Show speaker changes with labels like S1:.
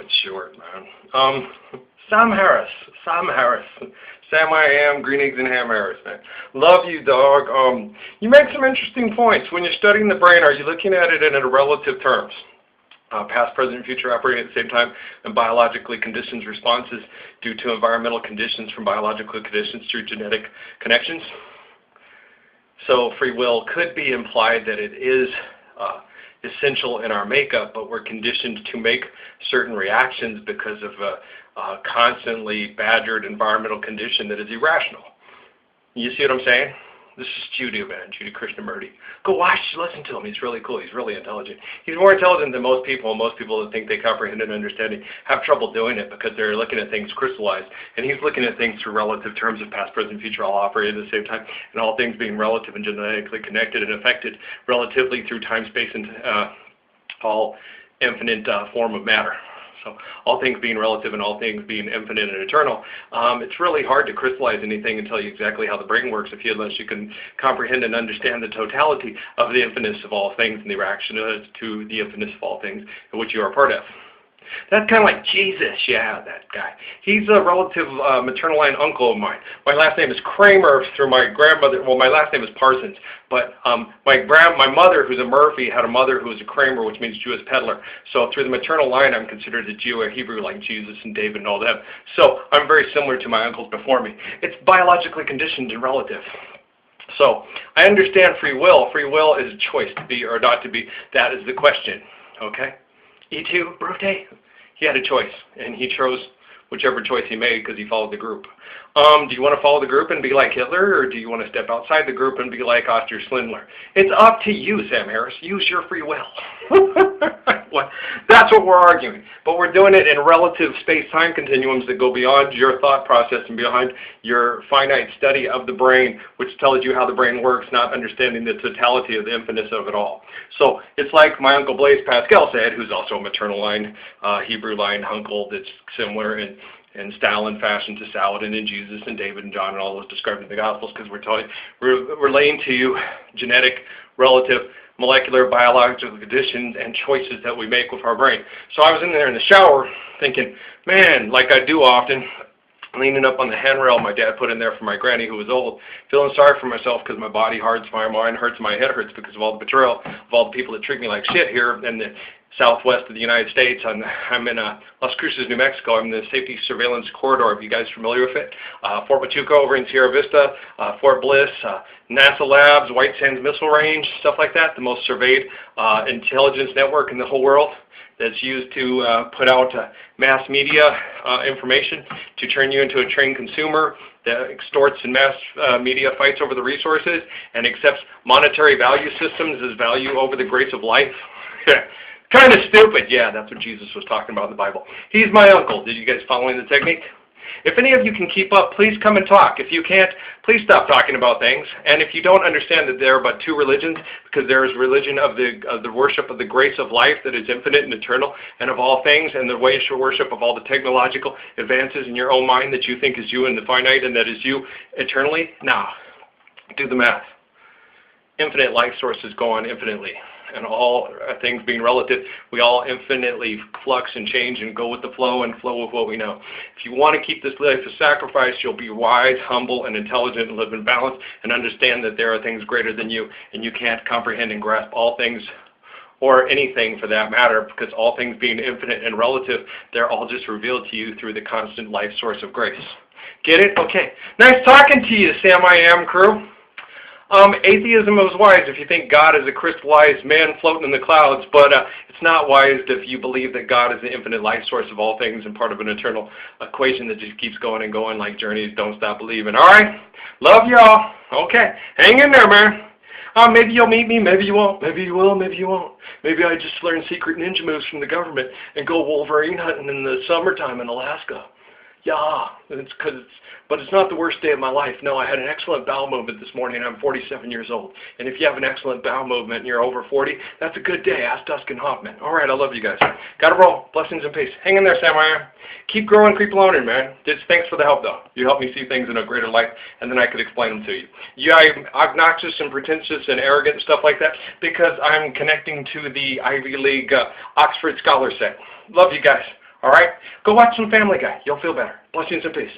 S1: it's short, man. Sam Harris. Sam I am, green eggs and ham Harris, man. Love you, dog. You make some interesting points. When you're studying the brain, are you looking at it in a relative terms? Past, present, future operating at the same time, and biologically conditioned responses due to environmental conditions from biological conditions through genetic connections. So free will could be implied that it is essential in our makeup, but we're conditioned to make certain reactions because of a constantly badgered environmental condition that is irrational. You see what I'm saying? This is Judy, man, Judy Krishnamurti. Go watch, listen to him. He's really cool. He's really intelligent. He's more intelligent than most people. Most people that think they comprehend and understand it have trouble doing it because they're looking at things crystallized. And he's looking at things through relative terms of past, present, future, all operating at the same time, and all things being relative and genetically connected and affected relatively through time, space, and all infinite form of matter. So all things being relative and all things being infinite and eternal, it's really hard to crystallize anything and tell you exactly how the brain works unless you can comprehend and understand the totality of the infiniteness of all things and the reaction to the infiniteness of all things in which you are a part of. That's kind of like Jesus, yeah, that guy. He's a relative maternal line uncle of mine. My last name is Kramer through my grandmother. Well, my last name is Parsons, but my mother, who's a Murphy, had a mother who was a Kramer, which means Jewish peddler. So through the maternal line, I'm considered a Jew or Hebrew like Jesus and David and all that. So I'm very similar to my uncles before me. It's biologically conditioned and relative. So I understand free will. Free will is a choice to be or not to be. That is the question, okay? E2, Brute, he had a choice, and he chose whichever choice he made because he followed the group. Do you want to follow the group and be like Hitler, or do you want to step outside the group and be like Oster Schindler? It's up to you, Sam Harris. Use your free will. That's what we're arguing. But we're doing it in relative space-time continuums that go beyond your thought process and behind your finite study of the brain, which tells you how the brain works, not understanding the totality of the infiniteness of it all. So it's like my Uncle Blaise Pascal said, who's also a maternal line, Hebrew line uncle that's similar in style and fashion to Saladin and Jesus and David and John and all those described in the Gospels, because we're laying to you genetic, relative, molecular, biological conditions and choices that we make with our brain. So I was in there in the shower thinking, man, like I do often, leaning up on the handrail my dad put in there for my granny who was old, feeling sorry for myself because my body hurts, my mind hurts, my head hurts because of all the betrayal of all the people that treat me like shit here in the southwest of the United States. I'm in Las Cruces, New Mexico. I'm in the Safety Surveillance Corridor. Are you guys familiar with it? Fort Huachuca over in Sierra Vista, Fort Bliss, NASA Labs, White Sands Missile Range, stuff like that. The most surveyed intelligence network in the whole world that's used to put out mass media information to turn you into a trained consumer that extorts and mass media fights over the resources and accepts monetary value systems as value over the grace of life. Kind of stupid. Yeah, that's what Jesus was talking about in the Bible. He's my uncle. Did you guys following the technique? If any of you can keep up, please come and talk. If you can't, please stop talking about things. And if you don't understand that there are but two religions, because there is religion of the worship of the grace of life that is infinite and eternal and of all things, and the way to worship of all the technological advances in your own mind that you think is you in the finite and that is you eternally. Now, do the math. Infinite life sources go on infinitely. And all things being relative, we all infinitely flux and change and go with the flow and flow with what we know. If you want to keep this life a sacrifice, you'll be wise, humble, and intelligent and live in balance and understand that there are things greater than you, and you can't comprehend and grasp all things or anything for that matter, because all things being infinite and relative, they're all just revealed to you through the constant life source of grace. Get it? Okay. Nice talking to you, Sam I Am crew. Atheism is wise if you think God is a crystallized man floating in the clouds, but it's not wise if you believe that God is the infinite life source of all things and part of an eternal equation that just keeps going and going like journeys don't stop believing. All right? Love y'all. Okay. Hang in there, man. Maybe you'll meet me, maybe you won't. Maybe you will, maybe you won't. Maybe I just learned secret ninja moves from the government and go Wolverine hunting in the summertime in Alaska. Yeah, but it's not the worst day of my life. No, I had an excellent bowel movement this morning, and I'm 47 years old. And if you have an excellent bowel movement and you're over 40, that's a good day. Ask Dustin Hoffman. All right, I love you guys. Gotta roll. Blessings and peace. Hang in there, Sam. Keep growing, keep learning, man. Just thanks for the help, though. You helped me see things in a greater light, and then I could explain them to you. Yeah, I'm obnoxious and pretentious and arrogant and stuff like that because I'm connecting to the Ivy League Oxford Scholar set. Love you guys. All right? Go watch some Family Guy. You'll feel better. Blessings and peace.